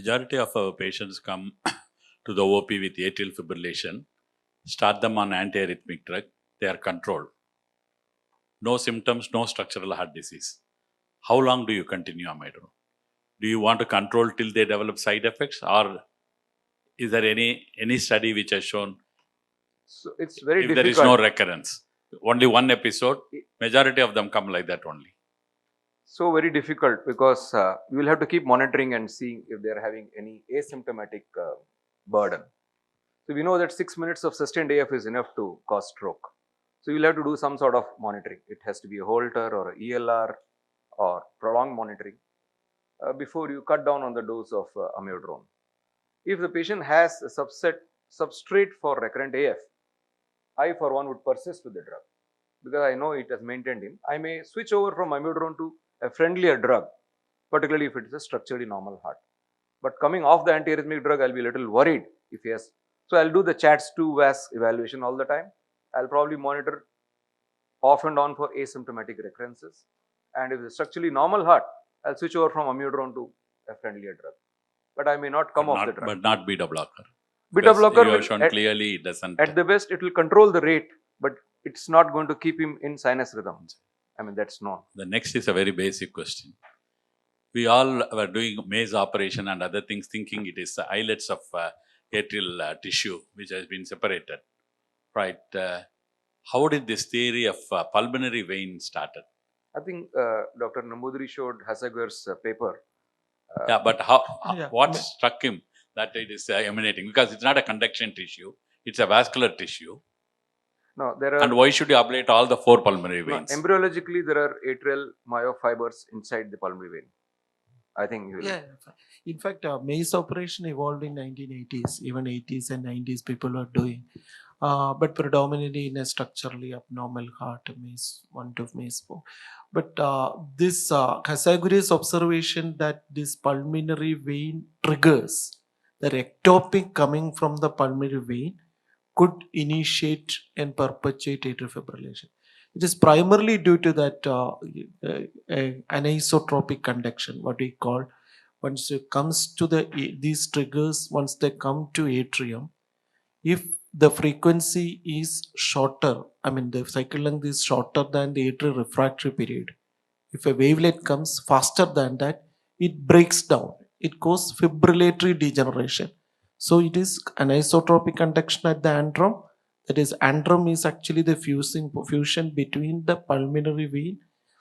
Majority of our patients come to the OP with atrial fibrillation, start them on antiarrhythmic drug, they are controlled. No symptoms, no structural heart disease. How long do you continue amiodarone? Do you want to control till they develop side effects, or is there any study which has shown So it's very if difficult. there is no recurrence, only one episode, majority of them come like that only? So very difficult because we will have to keep monitoring and seeing if they are having any asymptomatic burden. So we know that 6 minutes of sustained AF is enough to cause stroke. So you will have to do some sort of monitoring. It has to be a Holter or a ELR or prolonged monitoring before you cut down on the dose of amiodarone. If the patient has a substrate for recurrent AF, I for one would persist with the drug because I know it has maintained him. I may switch over from amiodarone to a friendlier drug, particularly if it is a structurally normal heart. But coming off the antiarrhythmic drug, I'll be a little worried if he has. So I'll do the CHRS2 VAS evaluation all the time. I'll probably monitor off and on for asymptomatic recurrences. And if it's a structurally normal heart, I'll switch over from amiodarone to a friendlier drug. But I may not come off the drug. But not beta blocker. Beta blocker you will, have shown clearly it doesn't. at the best, it will control the rate, but it's not going to keep him in sinus rhythm. I mean, that's known. The next is a very basic question. We all were doing maze operation and other things thinking it is the islets of atrial tissue which has been separated. Right. How did this theory of pulmonary vein started? I think Dr. Nambudiri showed Hasegaer's paper. Yeah, but what struck him that it is emanating? Because it's not a conduction tissue, it's a vascular tissue. No, there are. And why should you ablate all the 4 pulmonary veins? No, embryologically, there are atrial myofibers inside the pulmonary vein. I think. In fact, maze operation evolved in 1980s, even 80s and 90s people were doing, but predominantly in a structurally abnormal heart, maze 1 to maze 4. But this Hasegaer's observation that this pulmonary vein triggers the ectopic coming from the pulmonary vein could initiate and perpetuate atrial fibrillation. It is primarily due to that anisotropic conduction, what we call. Once it comes to these triggers, once they come to atrium, if the frequency is shorter, I mean the cycle length is shorter than the atrial refractory period, if a wavelet comes faster than that, it breaks down. It causes fibrillatory degeneration. So it is anisotropic conduction at the antrum. That is, antrum is actually the fusion between the pulmonary vein,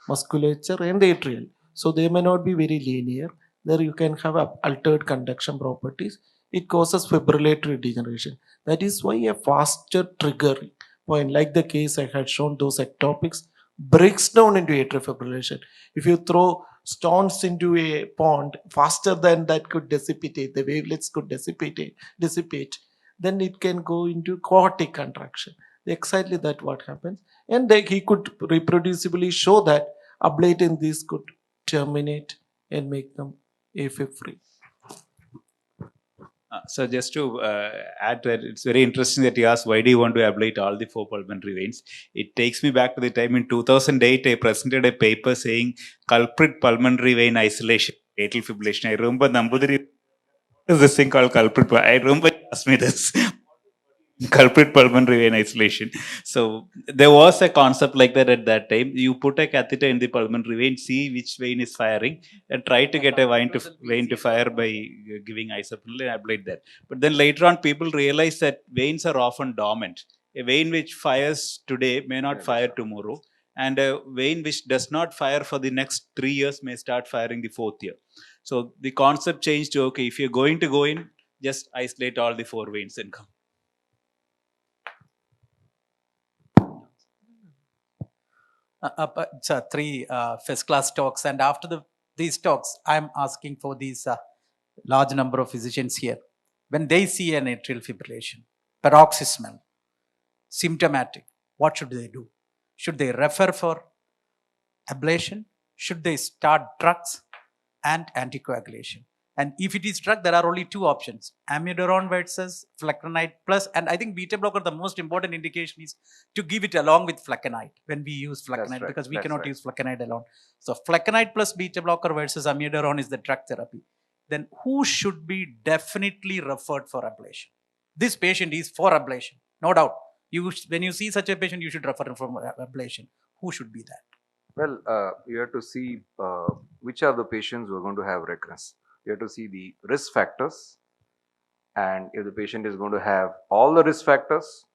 musculature and atrial. So they may not be very linear. There you can have altered conduction properties. It causes fibrillatory degeneration. That is why a faster triggering point, like the case I had shown, those ectopics, breaks down into atrial fibrillation. If you throw stones into a pond, faster than that could dissipate, the wavelets could dissipate, then it can go into aortic contraction. Exactly that what happens. And he could reproducibly show that ablating these could terminate and make them AFib free. So just to add to that, it's very interesting that you asked why do you want to ablate all the 4 pulmonary veins. It takes me back to the time in 2008 I presented a paper saying culprit pulmonary vein isolation, atrial fibrillation. I remember Nambudiri, what is this thing called culprit? I remember he asked me this. Culprit pulmonary vein isolation. So there was a concept like that at that time. You put a catheter in the pulmonary vein, see which vein is firing, and try to get a vein to fire by giving isoprenol and ablate that. But then later on, people realize that veins are often dormant. A vein which fires today may not fire tomorrow, and a vein which does not fire for the next 3 years may start firing the 4th year. So the concept changed to, okay, if you're going to go in, just isolate all the 4 veins and come. It's 3 first class talks, and after these talks, I'm asking for these large number of physicians here. When they see an atrial fibrillation, paroxysmal, symptomatic, what should they do? Should they refer for ablation? Should they start drugs and anticoagulation? And if it is drug, there are only 2 options, amiodarone versus flecainide plus. And I think beta blocker, the most important indication is to give it along with flecainide when we use flecainide, because we cannot use flecainide alone. So flecainide plus beta blocker versus amiodarone is the drug therapy. then who should be definitely referred for ablation? This patient is for ablation, no doubt. When you see such a patient, you should refer him for ablation. Who should be that? Well, you have to see which are the patients who are going to have recurrence. You have to see the risk factors, and if the patient is going to have all the risk factors,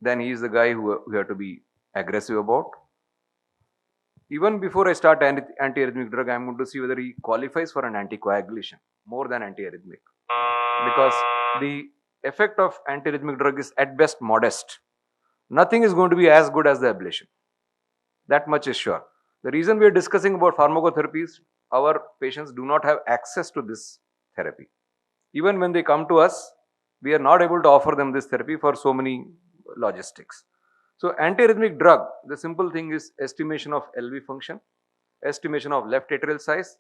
then he is the guy who you have to be aggressive about. Even before I start antiarrhythmic drug, I am going to see whether he qualifies for an anticoagulation more than antiarrhythmic, because the effect of antiarrhythmic drug is at best modest. Nothing is going to be as good as the ablation. That much is sure. The reason we are discussing about pharmacotherapy is our patients do not have access to this therapy. Even when they come to us, we are not able to offer them this therapy for so many logistics. So antiarrhythmic drug, the simple thing is estimation of LV function, estimation of left atrial size,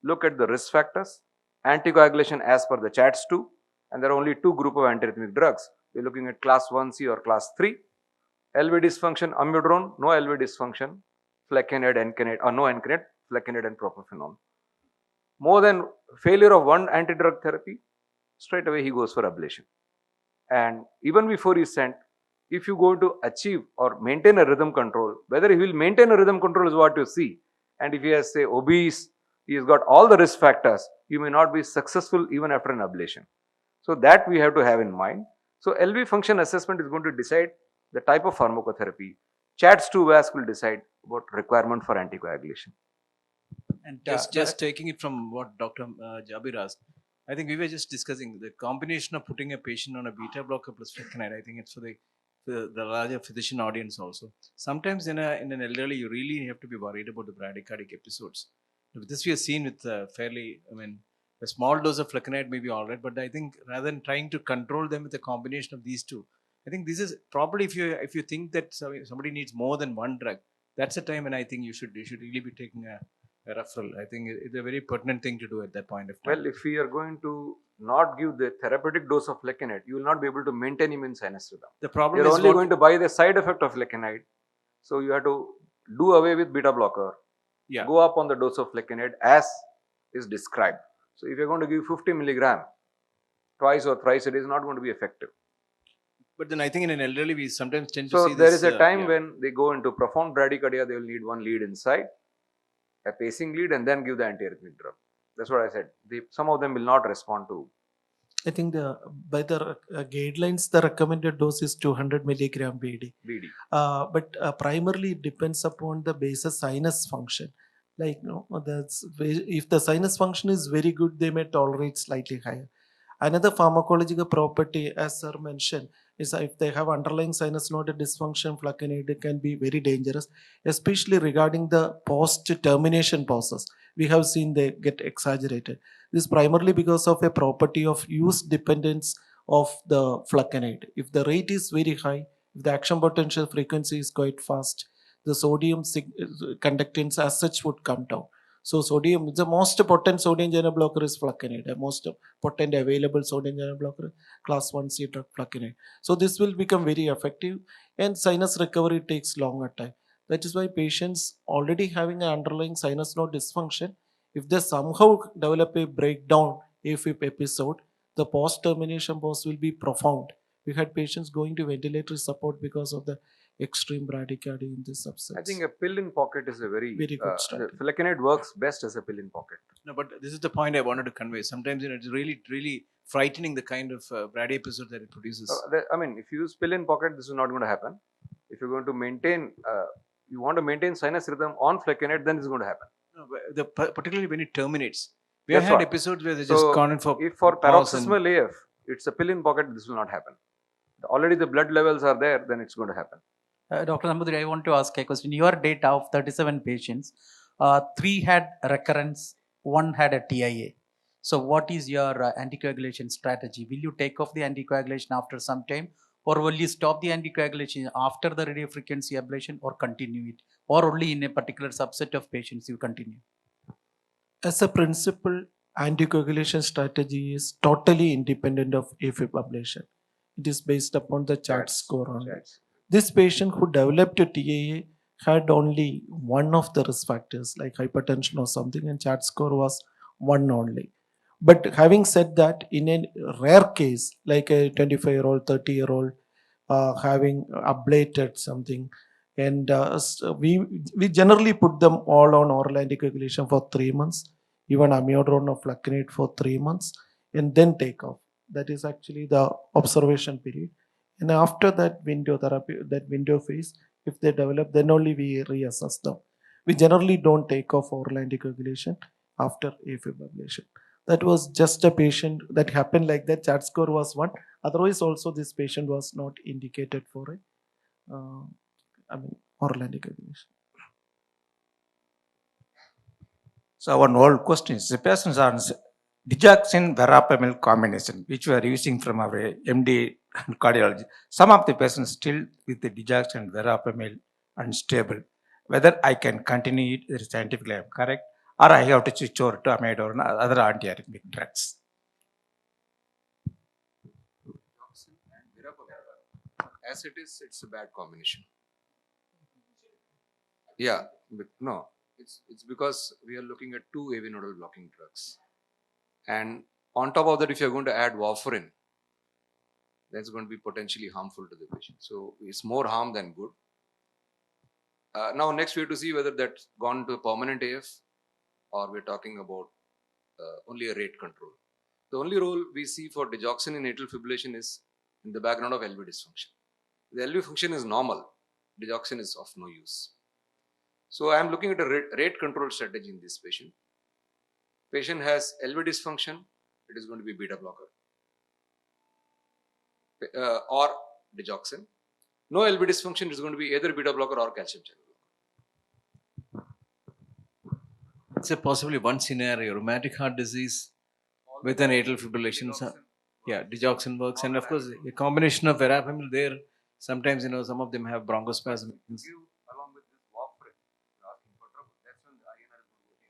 look at the risk factors, anticoagulation as per the CHRS2, and there are only two group of antiarrhythmic drugs. We are looking at class 1C or class 3. LV dysfunction, amiodarone, no LV dysfunction, flecainide, encainide, or no encainide, flecainide and propafenone. More than failure of one anti-drug therapy, straight away he goes for ablation. And even before he is sent, if you go to achieve or maintain a rhythm control, whether he will maintain a rhythm control is what you see. And if he has, say, obese, he has got all the risk factors, you may not be successful even after an ablation. So that we have to have in mind. So LV function assessment is going to decide the type of pharmacotherapy. CHRS2 VAS will decide about requirement for anticoagulation. And just taking it from what Dr. Jabir asked, I think we were just discussing the combination of putting a patient on a beta blocker plus flecainide. I think it's for the larger physician audience also. Sometimes in an elderly, you really have to be worried about the bradycardic episodes. This we have seen with a small dose of flecainide may be all right, but I think rather than trying to control them with a combination of these two, I think this is probably if you think that somebody needs more than one drug, that's a time when I think you should really be taking a referral. I think it's a very pertinent thing to do at that point of time. Well, if we are going to not give the therapeutic dose of flecainide, you will not be able to maintain him in sinus rhythm. The problem You're is only going to buy the side effect of flecainide. So you have to do away with beta blocker. Yeah. Go up on the dose of flecainide as is described. So if you're going to give 50 milligram twice or thrice, it is not going to be effective. But then I think in an elderly, we sometimes tend to So see there this, is a time when they go into profound bradycardia, they will need one lead inside, a pacing lead, and then give the antiarrhythmic drug. That's what I said. Some of them will not respond to. I think by the guidelines, the recommended dose is 200 milligram BD. But primarily it depends upon the basis sinus function. Like, if the sinus function is very good, they may tolerate slightly higher. Another pharmacological property, as sir mentioned, is if they have underlying sinus node dysfunction, flecainide can be very dangerous, especially regarding the post-termination process. We have seen they get exaggerated. This is primarily because of a property of use dependence of the flecainide. If the rate is very high, if the action potential frequency is quite fast, the sodium conductance as such would come down. So sodium, the most potent sodium channel blocker is flecainide. The most potent available sodium channel blocker, class 1C drug flecainide. So this will become very effective, and sinus recovery takes longer time. That is why patients already having an underlying sinus node dysfunction, if they somehow develop a breakdown AFib episode, the post-termination pause will be profound. We had patients going to ventilatory support because of the extreme bradycardia in this subset. I think a pill in pocket is a very good strategy. Flecainide works best as a pill in pocket. No, but this is the point I wanted to convey. Sometimes it's really frightening the kind of brady episode that it produces. If you use pill in pocket, this is not going to happen. If you're going to maintain, you want to maintain sinus rhythm on flecainide, then this is going to happen. No, particularly when it terminates. We have had episodes where they just gone in for. If for paroxysmal AF, it's a pill in pocket, this will not happen. Already the blood levels are there, then it's going to happen. Dr. Nambudiri, I want to ask a question. Your data of 37 patients, 3 had recurrence, 1 had a TIA. So what is your anticoagulation strategy? Will you take off the anticoagulation after some time, or will you stop the anticoagulation after the radiofrequency ablation, or continue it, or only in a particular subset of patients you continue? As a principle, anticoagulation strategy is totally independent of AFib ablation. It is based upon the CHRS score only. This patient who developed a TIA had only one of the risk factors like hypertension or something, and CHRS score was one only. But having said that, in a rare case, like a 25-year-old, 30-year-old having ablated something, and we generally put them all on oral anticoagulation for 3 months, even amiodarone or fluconate for 3 months, and then take off. That is actually the observation period. And after that window therapy, that window phase, if they develop, then only we reassess them. We generally don't take off oral anticoagulation after AFib ablation. That was just a patient that happened like that. CHAT score was 1. Otherwise, also this patient was not indicated for a, oral anticoagulation. So one old question is the patients on digoxin verapamil combination, which we are using from our MD and cardiology. Some of the patients still with the digoxin verapamil unstable. Whether I can continue it is scientifically I am correct, or I have to switch over to amide or other antiarrhythmic drugs. As it is, it's a bad combination. Yeah, but no, it's because we are looking at 2 AV nodal blocking drugs. And on top of that, if you're going to add warfarin, that's going to be potentially harmful to the patient. So it's more harm than good. Now, next we have to see whether that's gone to a permanent AF or we're talking about only a rate control. The only role we see for digoxin in atrial fibrillation is in the background of LV dysfunction. The LV function is normal, digoxin is of no use. So I am looking at a rate control strategy in this patient. Patient has LV dysfunction, it is going to be beta blocker or digoxin. No LV dysfunction is going to be either beta blocker or calcium channel blocker. It's a possibly one scenario, rheumatic heart disease with an atrial fibrillation. Yeah, digoxin works, and of course a combination of verapamil there. Sometimes some of them have bronchospasm. Along with this warfarin, you're asking for trouble. That's when the INR is going to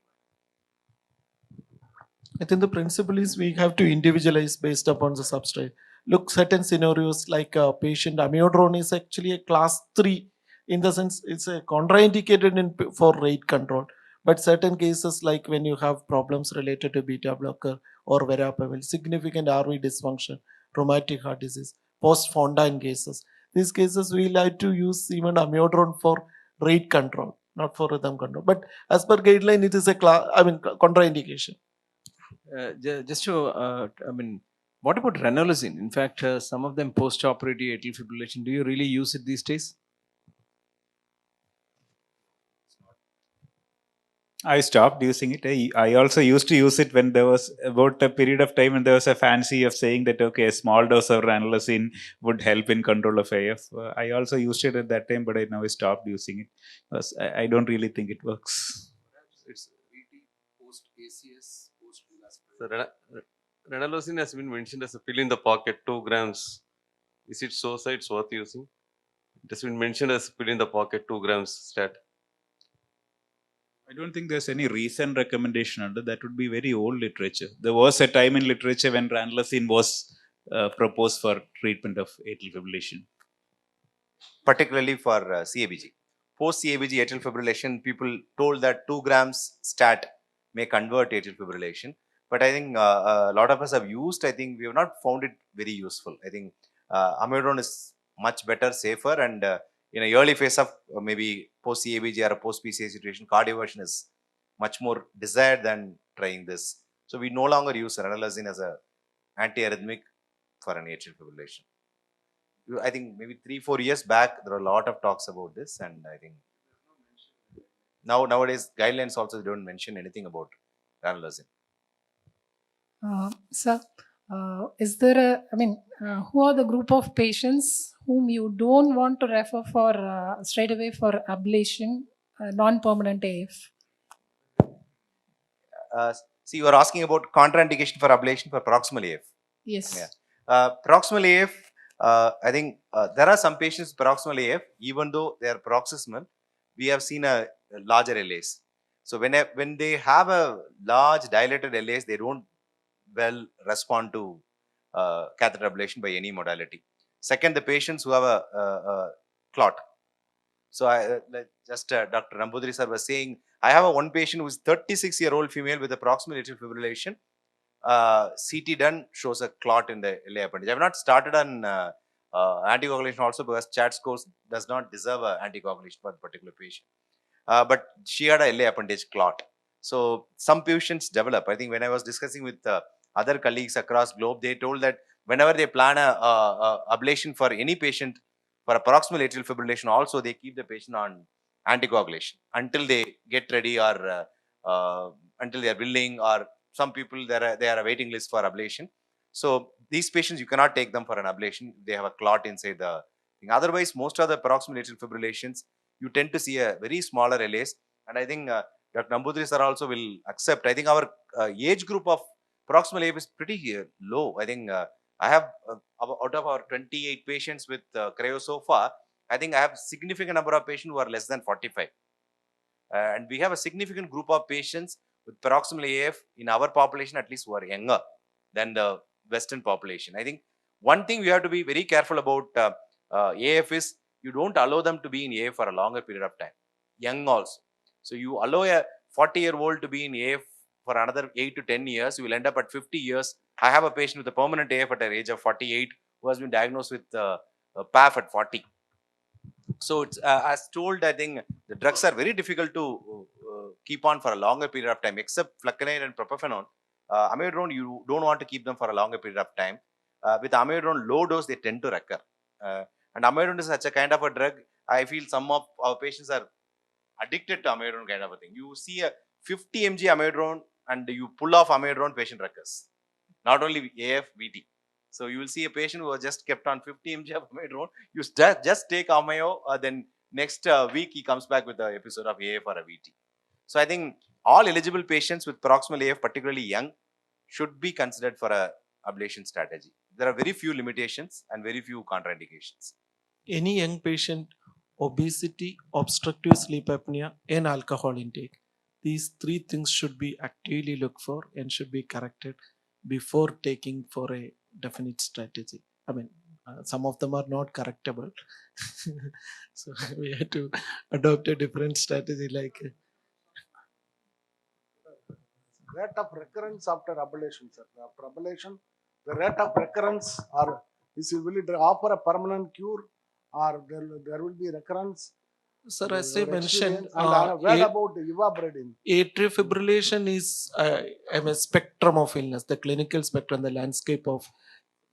go haywire. I think the principle is we have to individualize based upon the substrate. Look, certain scenarios like a patient amiodarone is actually a class 3 in the sense it's a contraindicated for rate control. But certain cases like when you have problems related to beta blocker or verapamil, significant RV dysfunction, rheumatic heart disease, post-Fontaine cases, these cases we like to use even amiodarone for rate control, not for rhythm control. But as per guideline, it is a contraindication. Just to, what about ranolazine? In fact, some of them post-operative atrial fibrillation. Do you really use it these days? I stopped using it. I also used to use it when there was about a period of time when there was a fancy of saying that, okay, a small dose of ranolazine would help in control of AF. I also used it at that time, but I now stopped using it because I don't really think it works. It's VT post ACS, post So ranolazine has been mentioned as a pill in the pocket, 2 grams. Is it so it's worth using? It has been mentioned as a pill in the pocket, 2 grams stat. I don't think there's any recent recommendation under that. Would be very old literature. There was a time in literature when ranolazine was proposed for treatment of atrial fibrillation. Particularly for CABG. Post CABG atrial fibrillation, people told that 2 grams stat may convert atrial fibrillation. But I think a lot of us have used, I think we have not found it very useful. I think amiodarone is much better, safer, and in an early phase of maybe post CABG or a post PCA situation, cardioversion is much more desired than trying this. So we no longer use ranolazine as an antiarrhythmic for an atrial fibrillation. I think maybe 3-4 years back, there were a lot of talks about this, and I think nowadays guidelines also don't mention anything about ranolazine. Sir, is there who are the group of patients whom you don't want to refer for straight away for ablation, non-permanent AF? See, you are asking about contraindication for ablation for proximal AF. Yes. Yeah. Proximal AF, I think there are some patients with proximal AF, even though they are paroxysmal, we have seen a larger LAs. So when they have a large dilated LAs, they don't well respond to catheter ablation by any modality. Second, the patients who have a clot. So Dr. Nambudiri sir was saying I have one patient who is 36-year-old female with a proximal atrial fibrillation. CT done shows a clot in the LA appendage. I have not started on anticoagulation also because CHAT scores does not deserve an anticoagulation for the particular patient. But she had a LA appendage clot. So some patients develop. I think when I was discussing with other colleagues across globe, they told that whenever they plan a ablation for any patient for a proximal atrial fibrillation, also they keep the patient on anticoagulation until they get ready or until they are willing, or some people they are a waiting list for ablation. So these patients you cannot take them for an ablation. They have a clot inside the thing. Otherwise, most of the proximal atrial fibrillations you tend to see a very smaller LAs, and I think Dr. Nambudri sir also will accept. I think our age group of proximal AF is pretty low. I think I have out of our 28 patients with cryo so far, I think I have significant number of patients who are less than 45. And we have a significant group of patients with proximal AF in our population, at least who are younger than the Western population. I think one thing we have to be very careful about AF is you don't allow them to be in AF for a longer period of time, young also. So you allow a 40-year-old to be in AF for another 8 to 10 years, you will end up at 50 years. I have a patient with a permanent AF at the age of 48 who has been diagnosed with PAF at 40. So it's as told, I think the drugs are very difficult to keep on for a longer period of time, except flecainide and propafenone. Amiodarone, you don't want to keep them for a longer period of time. With amiodarone low dose, they tend to recur. And amiodarone is such a kind of a drug. I feel some of our patients are addicted to amiodarone kind of a thing. You see a 50 mg amiodarone and you pull off amiodarone, patient recurs. Not only AF, VT. So you will see a patient who has just kept on 50 mg of amiodarone. You just take amio, then next week he comes back with an episode of AF or a VT. So I think all eligible patients with proximal AF, particularly young, should be considered for a ablation strategy. There are very few limitations and very few contraindications. Any young patient, obesity, obstructive sleep apnea, and alcohol intake. These three things should be actively looked for and should be corrected before taking for a definite strategy. I mean, some of them are not correctable. So we have to adopt a different strategy like rate of recurrence after ablation, sir. After ablation, the rate of recurrence, or will it offer a permanent cure, or there will be recurrence? Sir, as I mentioned, what about evaporating? atrial fibrillation is a spectrum of illness, the clinical spectrum, the landscape of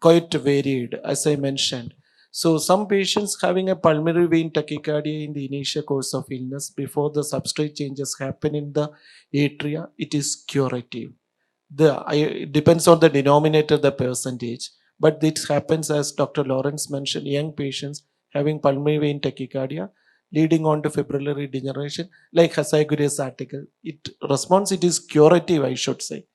quite varied, as I mentioned. So some patients having a pulmonary vein tachycardia in the initial course of illness, before the substrate changes happen in the atria, it is curative. It depends on the denominator, the percentage, but this happens, as Dr. Lawrence mentioned, young patients having pulmonary vein tachycardia leading on to fibrillary degeneration, like Hasaguri's article. It is curative, I should say.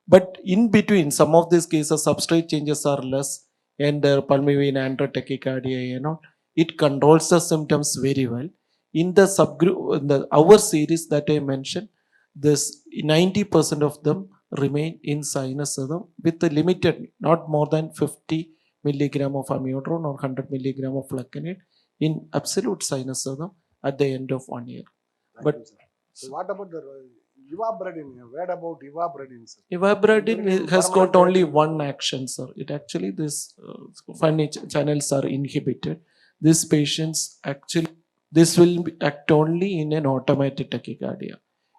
But in between, some of these cases, substrate changes are less, and the pulmonary vein tachycardia, it controls the symptoms very well. In the subgroup, our series that I mentioned, this 90% of them remain in sinus rhythm with the limited, not more than 50 milligram of amiodarone or 100 milligram of flecainide in absolute sinus rhythm at the end of 1 year. So what about the evaporating? What about evaporating, sir? Evaporating has got only one action, sir. It actually, this funny channels are inhibited. These patients actually, this will act only in an automatic tachycardia.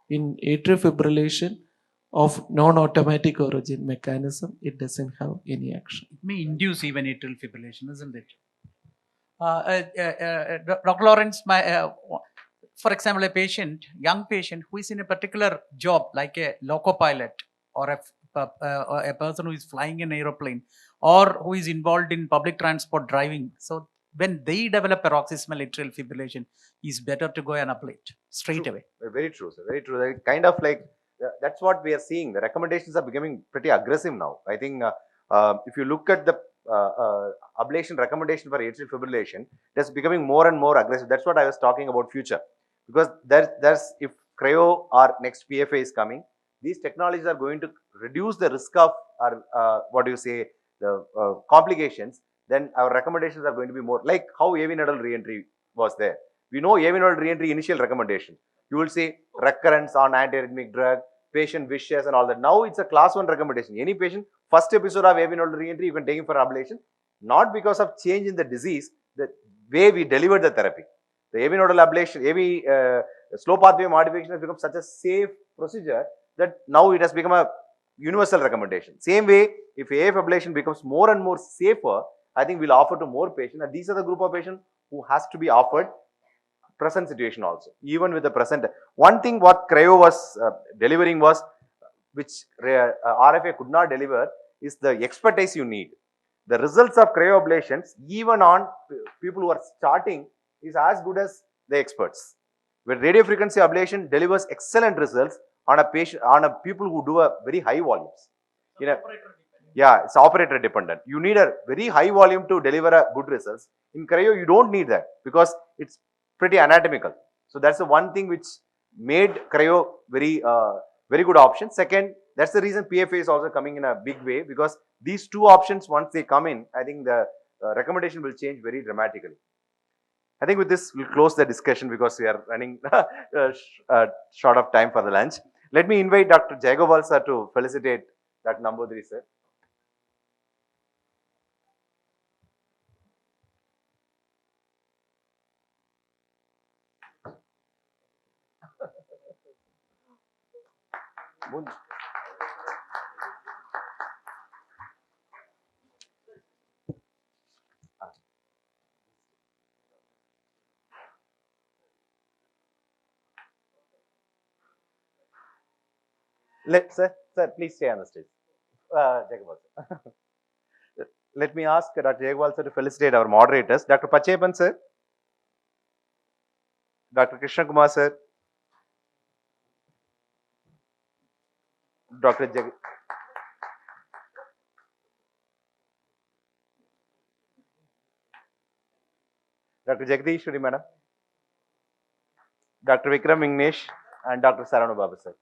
In atrial fibrillation of non-automatic origin mechanism, it doesn't have any action. It may induce even atrial fibrillation, isn't it? Dr. Lawrence, for example, young patient who is in a particular job, like a loco pilot or a person who is flying an aeroplane or who is involved in public transport driving. So when they develop paroxysmal atrial fibrillation, it's better to go and ablate straight away. Very true, sir. Very true. Kind of like that's what we are seeing. The recommendations are becoming pretty aggressive now. I think if you look at the ablation recommendation for atrial fibrillation, that's becoming more and more aggressive. That's what I was talking about future. Because there's if cryo or next PFA is coming, these technologies are going to reduce the risk of the complications. Then our recommendations are going to be more like how AV nodal reentry was there. We know AV nodal reentry initial recommendation. You will see recurrence on antiarrhythmic drug, patient wishes and all that. Now it's a class 1 recommendation. Any patient, first episode of AV nodal reentry, you can take him for ablation, not because of change in the disease, the way we deliver the therapy. The AV nodal ablation, slow pathway modification has become such a safe procedure that now it has become a universal recommendation. Same way, if AF ablation becomes more and more safer, I think we'll offer to more patients, and these are the group of patients who has to be offered present situation also, even with the present. One thing what cryo was delivering was, which RFA could not deliver, is the expertise you need. The results of cryoablations, even on people who are starting, is as good as the experts. When radiofrequency ablation delivers excellent results on a patient, on a people who do a very high volumes. Yeah, it's operator dependent. You need a very high volume to deliver a good results. In cryo, you don't need that because it's pretty anatomical. So that's the one thing which made cryo very good option. Second, that's the reason PFA is also coming in a big way, because these two options, once they come in, I think the recommendation will change very dramatically. I think with this, we'll close the discussion because we are running short of time for the lunch. Let me invite Dr. Jaishankar sir to felicitate Dr. Nambudiri sir. Sir, please stay on the stage. Jaishankar sir. Let me ask Dr. Jaishankar sir to felicitate our moderators. Dr. Pachepan sir, Dr. Krishna Kumar sir, Dr. Dr. Jagdishwari madam, Dr. Vikram Ingnesh, and Dr. Sarana Babu sir.